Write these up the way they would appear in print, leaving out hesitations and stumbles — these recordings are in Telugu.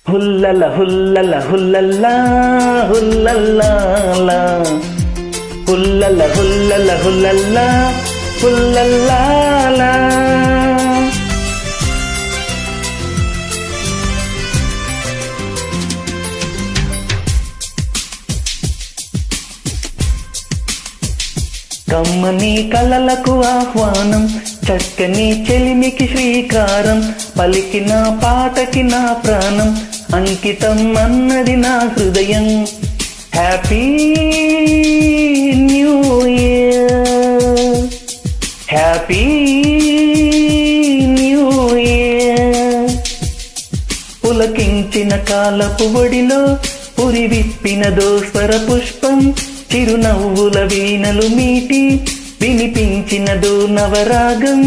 హుల్లల హుల్లల హుల్లల్లా హుల్లల్లాలా హుల్లల హుల్లల హుల్లల్లా హుల్లల్లాలా. కమ్మని కలలకు ఆహ్వానం, చక్కని చెలిమికి శ్రీకారం, పలికిన పాటకి నా ప్రాణం అంకితం అన్నది నా హృదయం. Happy new year, happy new year. పులకించిన కాలపు ఒడిలో పురి విప్పినదో స్వర పుష్పం, చిరునవ్వుల వీణలు మీటి వినిపించినదో నవరాగం.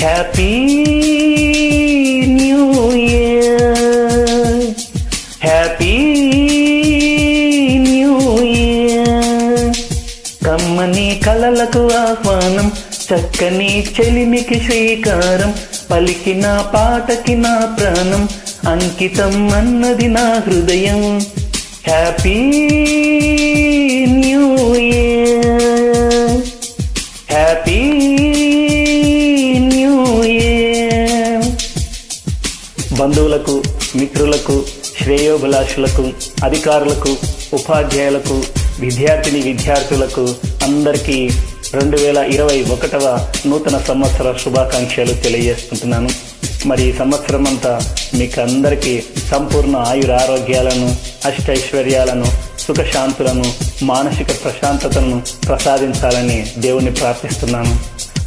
Happy new year, happy new year. కమ్మని కలలకు ఆహ్వానం, చక్కని చెలిమికి శ్రీకారం, పలికిన పాటకి నా ప్రాణం అంకితం అన్నది నా హృదయం. Happy new year, happy new year. బంధువులకు, మిత్రులకు, శ్రేయోభిలాషులకు, అధికారులకు, ఉపాధ్యాయులకు, విద్యార్థులకు అందరికీ 2021వ నూతన సంవత్సర శుభాకాంక్షలు తెలియజేసుకుంటున్నాను. మరి ఈ సంవత్సరం అంతా మీకు అందరికీ సంపూర్ణ ఆయురారోగ్యాలను, అష్టైశ్వర్యాలను, సుఖశాంతులను, మానసిక ప్రశాంతతను ప్రసాదించాలని దేవుణ్ణి ప్రార్థిస్తున్నాను.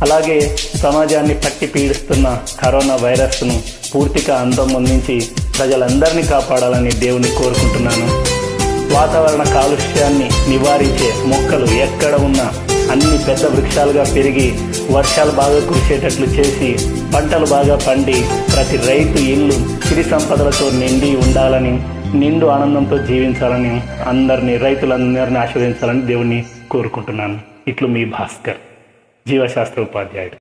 అలాగే సమాజాన్ని పట్టి పీడిస్తున్న కరోనా వైరస్ను పూర్తిగా అంతమొందించి ప్రజలందరినీ కాపాడాలని దేవుణ్ణి కోరుకుంటున్నాను. వాతావరణ కాలుష్యాన్ని నివారించే మొక్కలు ఎక్కడ ఉన్నా అన్ని పెద్ద వృక్షాలుగా పెరిగి వర్షాలు బాగా కురిసేటట్లు చేసి పంటలు బాగా పండి ప్రతి రైతు ఇల్లు సిరి సంపదలతో నిండి ఉండాలని, నిండు ఆనందంతో జీవించాలని, రైతులందరినీ ఆశీర్వదించాలని దేవుణ్ణి కోరుకుంటున్నాను. ఇట్లు మీ భాస్కర్, జీవశాస్త్ర ఉపాధ్యాయుడు.